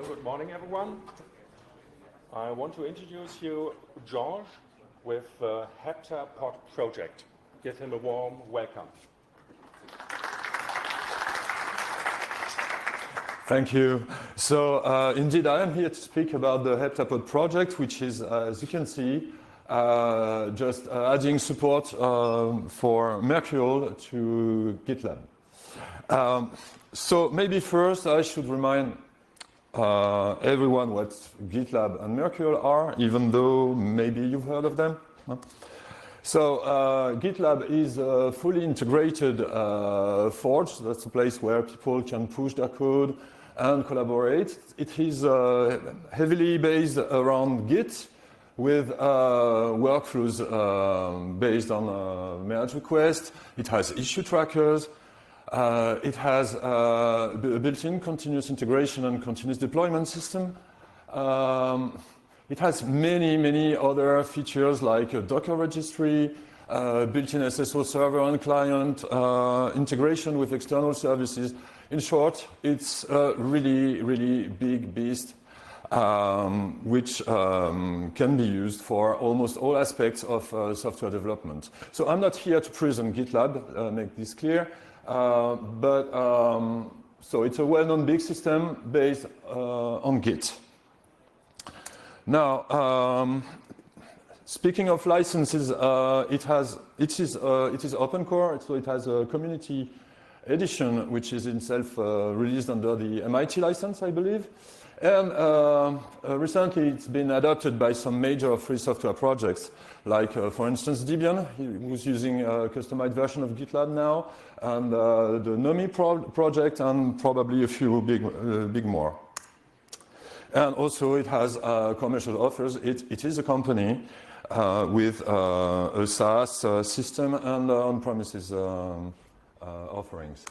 good morning, everyone. I want to introduce you George with the Heptapod project. Give him a warm welcome. Thank you. So indeed, I am here to speak about the Heptapod project, which is, as you can see, just adding support for Mercurial to GitLab. So maybe first I should remind everyone what GitLab and Mercurial are, even though maybe you've heard of them. No? So GitLab is a fully integrated forge. That's a place where people can push their code and collaborate. It is heavily based around Git with workflows based on merge requests. It has issue trackers. It has a built-in continuous integration and continuous deployment system. It has many other features like a Docker registry, built-in SSO server and client, integration with external services. In short, it's a really big beast which can be used for almost all aspects of software development. So I'm not here to present GitLab, make this clear. So it's a well-known big system based on Git. Now, speaking of licenses, it is open core, so it has a community edition, which is itself released under the MIT license, I believe. And recently, it's been adopted by some major free software projects, like, for instance, Debian, who's using a customized version of GitLab now, and the NOMI project, and probably a few big more. And also, it has commercial offers. It is a company with a SaaS system and on-premises offerings.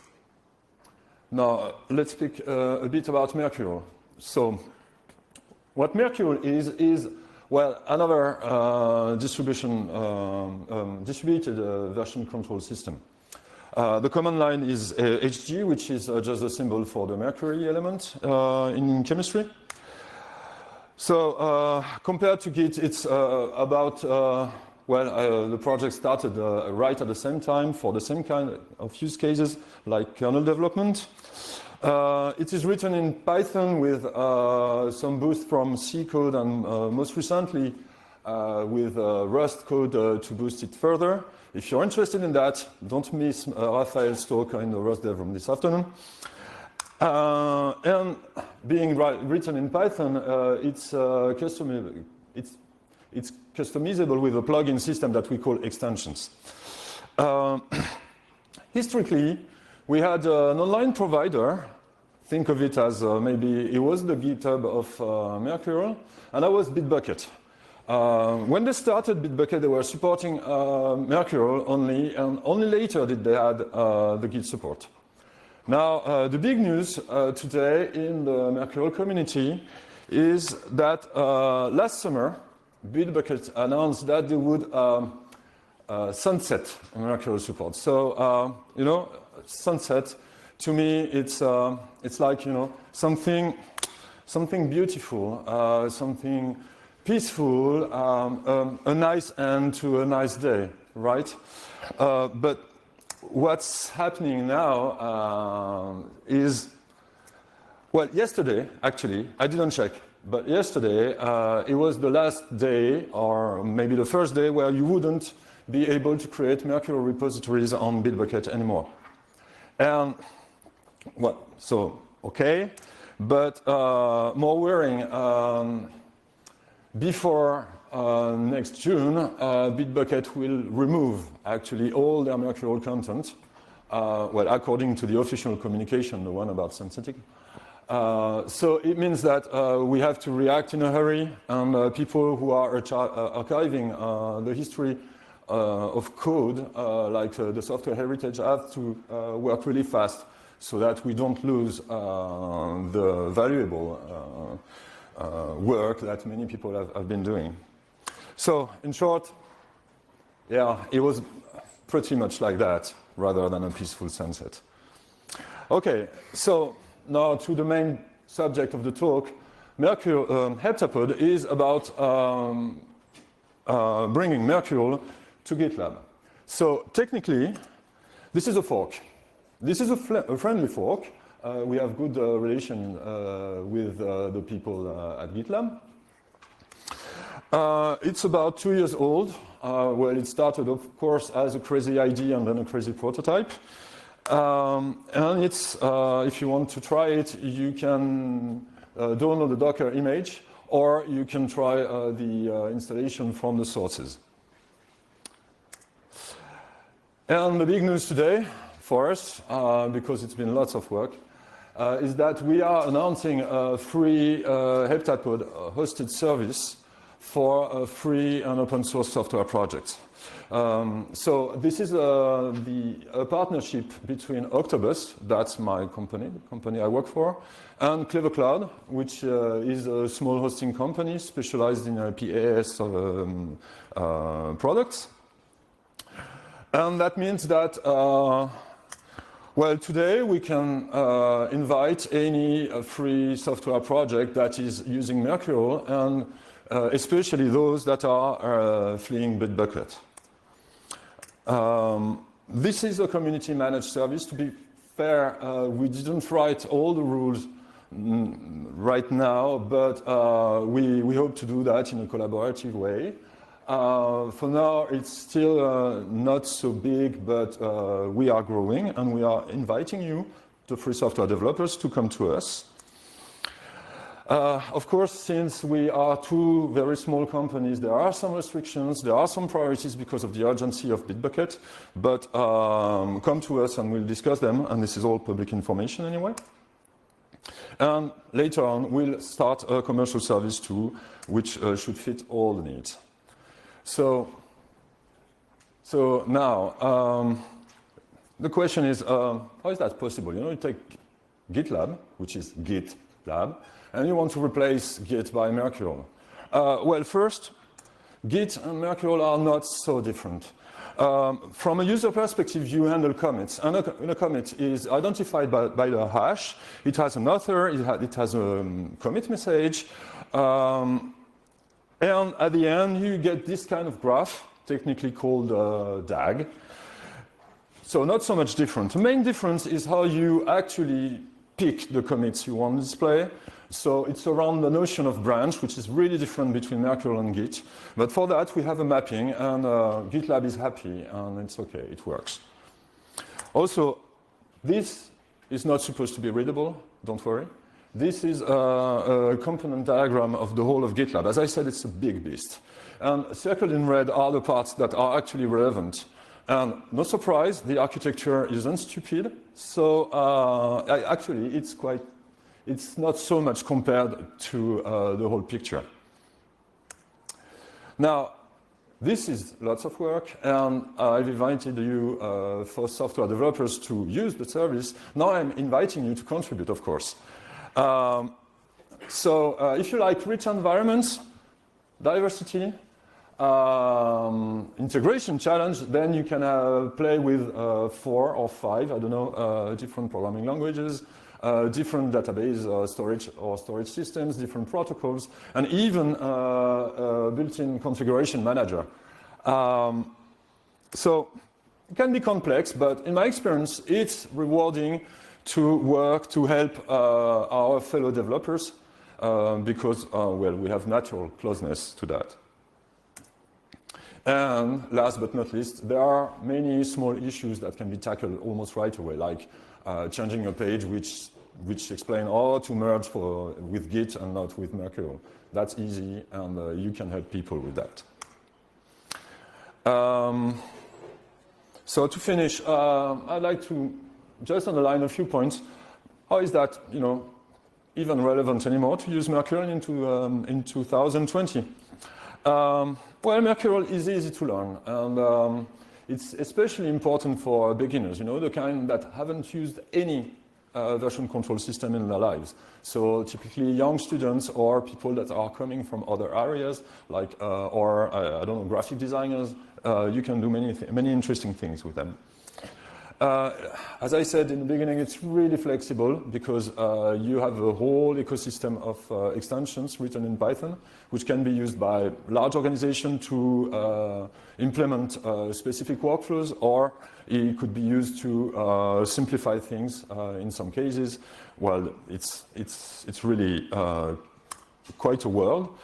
Now, let's speak a bit about Mercurial. So, what Mercurial is well, another distributed version control system. The command line is HG, which is just a symbol for the mercury element in chemistry. So, compared to Git, it's about, the project started right at the same time for the same kind of use cases, like kernel development. It is written in Python with some boost from C code and most recently with Rust code to boost it further. If you're interested in that, don't miss Raphael's talk in the Rust Dev Room this afternoon. And being written in Python, it's customizable with a plugin system that we call extensions. Historically, we had an online provider. Think of it as maybe it was the GitHub of Mercurial, and that was Bitbucket. When they started Bitbucket, they were supporting Mercurial only, and only later did they add the Git support. Now, the big news today in the Mercurial community is that last summer, Bitbucket announced that they would sunset Mercurial support. So, sunset, to me, it's like, something beautiful, something peaceful, a nice end to a nice day, right? But what's happening now is, well, yesterday, actually, I didn't check, but yesterday, it was the last day, or maybe the first day, where you wouldn't be able to create Mercurial repositories on Bitbucket anymore. And, well, so, okay, but more worrying, before next June, Bitbucket will remove, actually, all their Mercurial content, well, according to the official communication, the one about sunsetting. So it means that we have to react in a hurry, and people who are archiving the history of code, like the software heritage, have to work really fast so that we don't lose the valuable work that many people have been doing. So, in short, yeah, it was pretty much like that, rather than a peaceful sunset. Okay, so now to the main subject of the talk. Heptapod is about bringing Mercurial to GitLab. So technically, this is a fork. This is a friendly fork. We have good relation with the people at GitLab. It's about 2 years old. Well, it started, of course, as a crazy idea and then a crazy prototype. And it's, if you want to try it, you can download the Docker image, or you can try the installation from the sources. And the big news today for us, because it's been lots of work, is that we are announcing a free Heptapod hosted service for free and open source software projects. So this is a partnership between Octopus, that's my company, the company I work for, and Clever Cloud, which is a small hosting company specialized in PaaS products. And that means that, well, today we can invite any free software project that is using Mercurial, and especially those that are fleeing Bitbucket. This is a community managed service. To be fair, we didn't write all the rules right now, but we hope to do that in a collaborative way. For now, it's still not so big, but we are growing, and we are inviting you, the free software developers, to come to us. Of course, since we are two very small companies, there are some restrictions, there are some priorities because of the urgency of Bitbucket, but come to us and we'll discuss them, and this is all public information anyway. And later on, we'll start a commercial service too, which should fit all the needs. So now, the question is, how is that possible? You know, you take GitLab, which is GitLab, and you want to replace Git by Mercurial. Well, first, Git and Mercurial are not so different. From a user perspective, you handle commits, and a commit is identified by the hash. It has an author, it has a commit message, and at the end, you get this kind of graph, technically called DAG. So not so much different. The main difference is how you actually pick the commits you want to display. So it's around the notion of branch, which is really different between Mercurial and Git. But for that, we have a mapping, and GitLab is happy, and it's okay, it works. Also, this is not supposed to be readable, don't worry. This is a component diagram of the whole of GitLab. As I said, it's a big beast. And circled in red are the parts that are actually relevant. And no surprise, the architecture isn't stupid. So actually, it's not so much compared to the whole picture. Now, this is lots of work, and I've invited you for software developers to use the service. Now I'm inviting you to contribute, of course. So if you like rich environments, diversity, integration challenge, then you can play with 4 or 5, I don't know, different programming languages, different database storage systems, different protocols, and even a built-in configuration manager. So it can be complex, but in my experience, it's rewarding to work to help our fellow developers because, well, we have natural closeness to that. And last but not least, there are many small issues that can be tackled almost right away, like changing a page which explain how to merge with Git and not with Mercurial. That's easy, and you can help people with that. So to finish, I'd like to just underline a few points. How is that, you know, even relevant anymore to use Mercurial in 2020? Well, Mercurial is easy to learn, and it's especially important for beginners, you know, the kind that haven't used any version control system in their lives. So typically young students or people that are coming from other areas, like, or I don't know, graphic designers, you can do many interesting things with them. As I said in the beginning, it's really flexible because you have a whole ecosystem of extensions written in Python, which can be used by large organizations to implement specific workflows, or it could be used to simplify things in some cases. Well, it's really quite a world.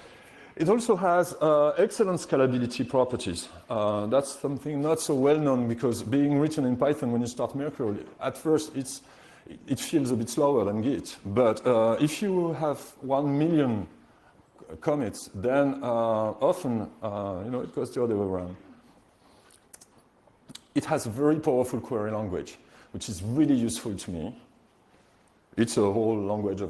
It also has excellent scalability properties. That's something not so well known, because being written in Python when you start Mercurial, at first it feels a bit slower than Git. But if you have 1 million commits, then often it goes the other way around. It has a very powerful query language, which is really useful to me. It's a whole language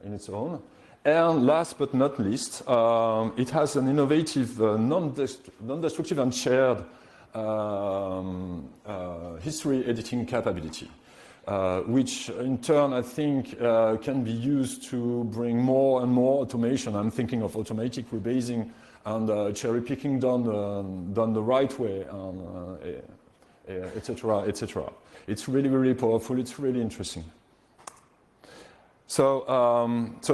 in its own. And last but not least, it has an innovative, non-destructive and shared history editing capability, which in turn I think can be used to bring more and more automation. I'm thinking of automatic rebasing and cherry picking done the right way, etc., etc. It's really, really powerful. It's really interesting. So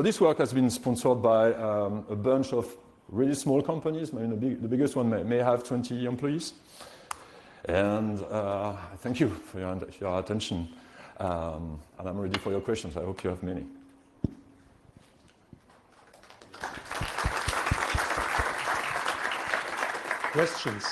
this work has been sponsored by a bunch of really small companies. I mean, the biggest one may have 20 employees. And thank you for your attention. And I'm ready for your questions. I hope you have many. Questions?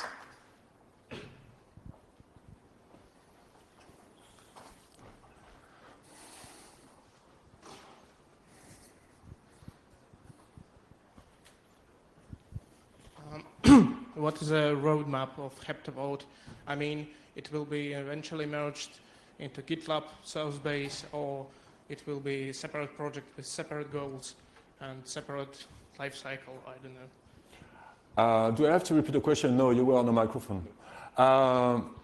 What is a roadmap of Heptapod? I mean, it will be eventually merged into GitLab source base, or it will be a separate project with separate goals and separate life cycle? I don't know. Do I have to repeat the question? No, you were on the microphone.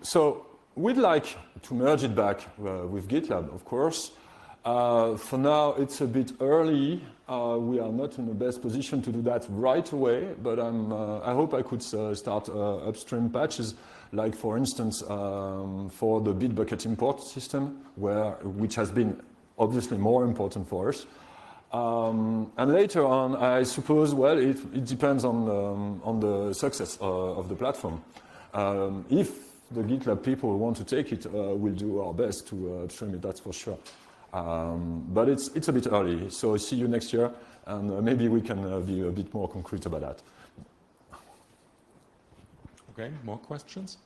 So we'd like to merge it back with GitLab, of course. For now, it's a bit early. We are not in the best position to do that right away, but I hope I could start upstream patches, like for instance, for the Bitbucket import system, which has been obviously more important for us. And later on, I suppose, well, it depends on the success of the platform. If the GitLab people want to take it, we'll do our best to upstream it, that's for sure. But it's a bit early, so see you next year, and maybe we can be a bit more concrete about that. Okay, more questions?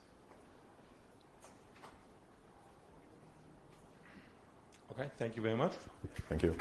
Okay, thank you very much. Thank you.